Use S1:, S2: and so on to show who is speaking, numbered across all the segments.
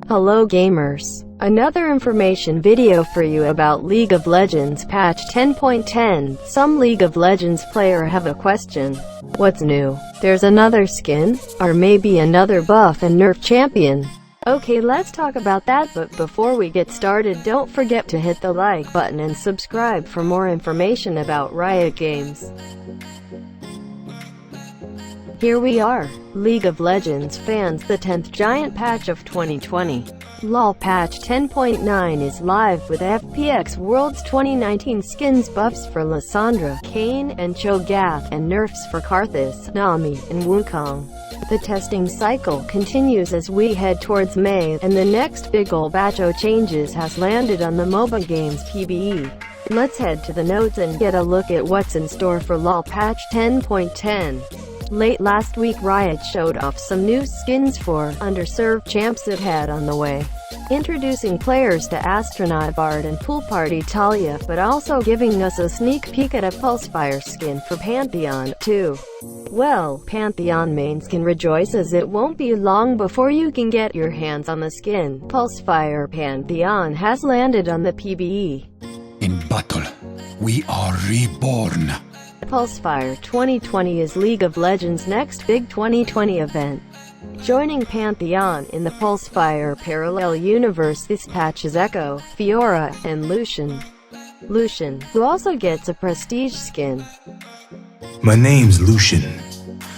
S1: Hello gamers! Another information video for you about League of Legends patch 10.10. Some League of Legends player have a question. What's new? There's another skin? Or maybe another buff and nerf champion? Okay, let's talk about that, but before we get started, don't forget to hit the like button and subscribe for more information about Riot Games. Here we are, League of Legends fans, the 10th giant patch of 2020. LOL patch 10.9 is live with FPX World's 2019 skins, buffs for Lissandra, Kayn, and Cho'Gath, and nerfs for Karthus, Nami, and Wukong. The testing cycle continues as we head towards May, and the next big ol' batch o' changes has landed on the MOBA games PBE. Let's head to the notes and get a look at what's in store for LOL patch 10.10. Late last week, Riot showed off some new skins for underserved champs that had on the way, introducing players to Astronaut Bard and Pool Party Talia, but also giving us a sneak peek at a Pulsefire skin for Pantheon, too. Well, Pantheon mains can rejoice, as it won't be long before you can get your hands on the skin. Pulsefire Pantheon has landed on the PBE.
S2: In battle, we are reborn.
S1: Pulsefire 2020 is League of Legends' next big 2020 event. Joining Pantheon in the Pulsefire parallel universe this patch is Echo, Fiora, and Lucian. Lucian, who also gets a prestige skin.
S3: My name's Lucian.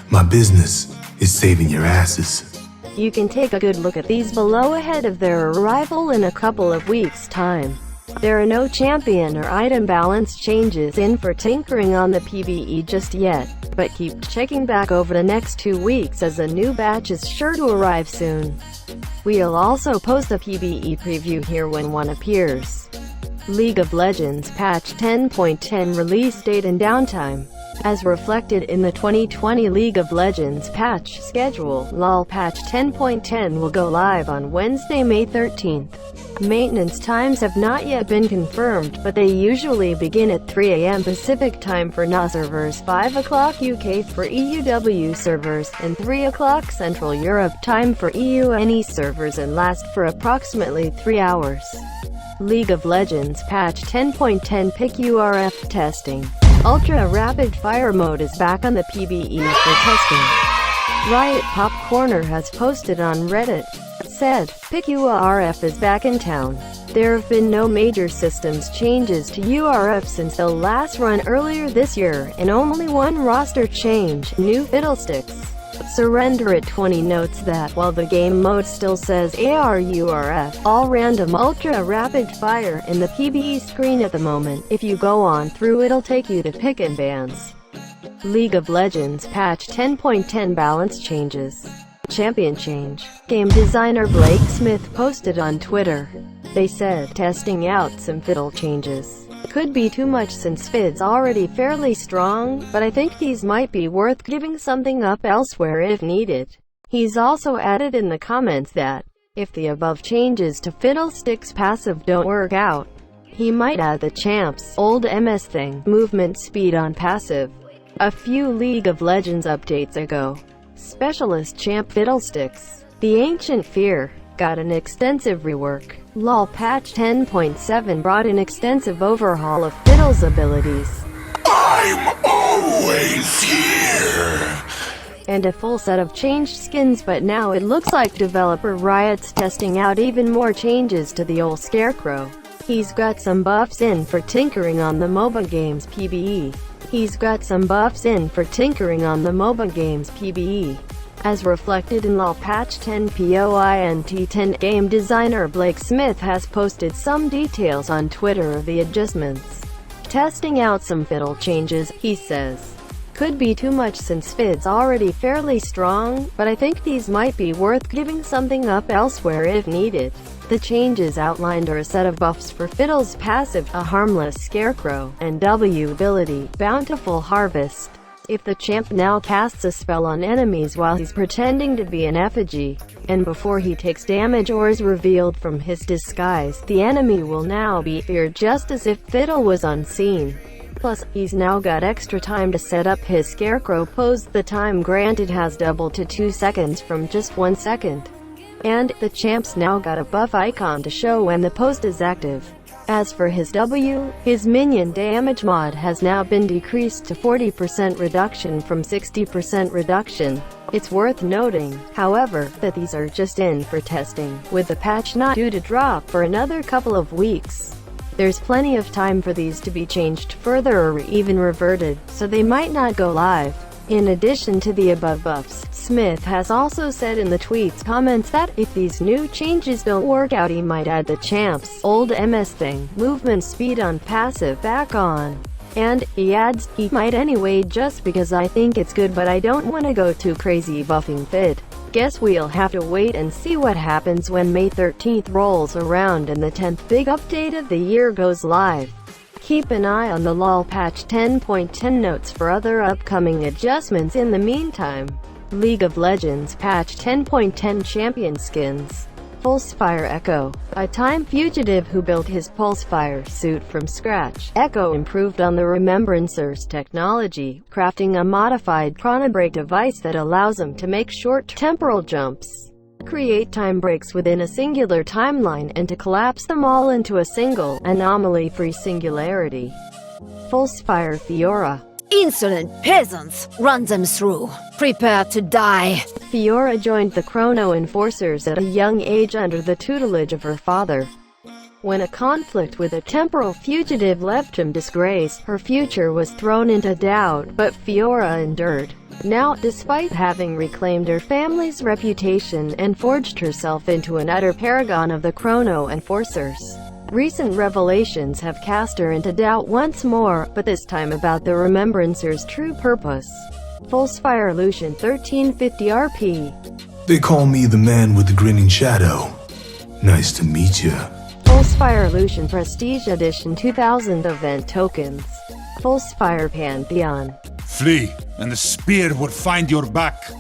S3: My business is saving your asses.
S1: You can take a good look at these below ahead of their arrival in a couple of weeks' time. There are no champion or item balance changes in for tinkering on the PBE just yet, but keep checking back over the next 2 weeks as a new batch is sure to arrive soon. We'll also post a PBE preview here when one appears. League of Legends patch 10.10 release date and downtime. As reflected in the 2020 League of Legends patch schedule, LOL patch 10.10 will go live on Wednesday, May 13th. Maintenance times have not yet been confirmed, but they usually begin at 3 AM Pacific time for NA servers, 5 o'clock UK for EUW servers, and 3 o'clock Central Europe time for EUNE servers, and last for approximately 3 hours. League of Legends patch 10.10 PIC URF testing. Ultra Rapid Fire mode is back on the PBE for testing. Riot Pop Corner has posted on Reddit. Said, PIC URF is back in town. There have been no major systems changes to URF since the last run earlier this year, and only one roster change, new Fiddlesticks. Surrender at 20 notes that, while the game mode still says ARURF, all random Ultra Rapid Fire in the PBE screen at the moment, if you go on through it'll take you to pick and bans. League of Legends patch 10.10 balance changes. Champion change. Game designer Blake Smith posted on Twitter. They said, testing out some fiddle changes. Could be too much since Fid's already fairly strong, but I think these might be worth giving something up elsewhere if needed. He's also added in the comments that, if the above changes to Fiddlestick's passive don't work out, he might add the champ's old MS thing, movement speed on passive. A few League of Legends updates ago, Specialist champ Fiddlesticks, the Ancient Fear, got an extensive rework. LOL patch 10.7 brought an extensive overhaul of Fiddle's abilities.
S2: I'm always here!
S1: And a full set of changed skins, but now it looks like developer Riot's testing out even more changes to the old Scarecrow. He's got some buffs in for tinkering on the MOBA games PBE. As reflected in LOL patch 10.10, game designer Blake Smith has posted some details on Twitter of the adjustments. Testing out some fiddle changes, he says. Could be too much since Fid's already fairly strong, but I think these might be worth giving something up elsewhere if needed. The changes outlined are a set of buffs for Fiddle's passive, a harmless Scarecrow, and W ability, Bountiful Harvest. If the champ now casts a spell on enemies while he's pretending to be an effigy, and before he takes damage or is revealed from his disguise, the enemy will now be feared just as if Fiddle was unseen. Plus, he's now got extra time to set up his Scarecrow pose. The time granted has doubled to 2 seconds from just 1 second. And the champ's now got a buff icon to show when the post is active. As for his W, his minion damage mod has now been decreased to 40% reduction from 60% reduction. It's worth noting, however, that these are just in for testing, with the patch not due to drop for another couple of weeks. There's plenty of time for these to be changed further or even reverted, so they might not go live. In addition to the above buffs, Smith has also said in the tweet's comments that if these new changes don't work out, he might add the champ's old MS thing, movement speed on passive, back on. And, he adds, he might anyway just because I think it's good but I don't wanna go too crazy buffing fit. Guess we'll have to wait and see what happens when May 13th rolls around and the 10th big update of the year goes live. Keep an eye on the LoL patch 10.10 notes for other upcoming adjustments. In the meantime, League of Legends patch 10.10 champion skins. Pulsefire Echo, a time fugitive who built his Pulsefire suit from scratch. Echo improved on the Remembrancer's technology, crafting a modified chronobreak device that allows him to make short temporal jumps, create time breaks within a singular timeline, and to collapse them all into a single, anomaly-free singularity. Pulsefire Fiora.
S4: Insolent peasants! Run them through. Prepare to die.
S1: Fiora joined the Chrono Enforcers at a young age under the tutelage of her father. When a conflict with a temporal fugitive left him disgraced, her future was thrown into doubt, but Fiora endured. Now, despite having reclaimed her family's reputation and forged herself into an utter paragon of the Chrono Enforcers, recent revelations have cast her into doubt once more, but this time about the Remembrancer's true purpose. Pulsefire Lucian 1350 RP.
S3: They call me the man with the grinning shadow. Nice to meet ya.
S1: Pulsefire Lucian Prestige Edition 2000 event tokens. Pulsefire Pantheon.
S2: Flee, and the spear will find your back.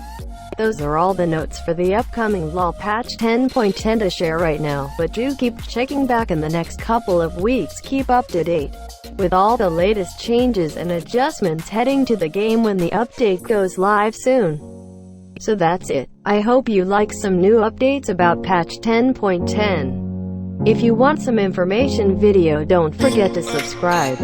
S1: Those are all the notes for the upcoming LoL patch 10.10 to share right now, but do keep checking back in the next couple of weeks. Keep up to date with all the latest changes and adjustments heading to the game when the update goes live soon. So that's it. I hope you like some new updates about patch 10.10. If you want some information video, don't forget to subscribe.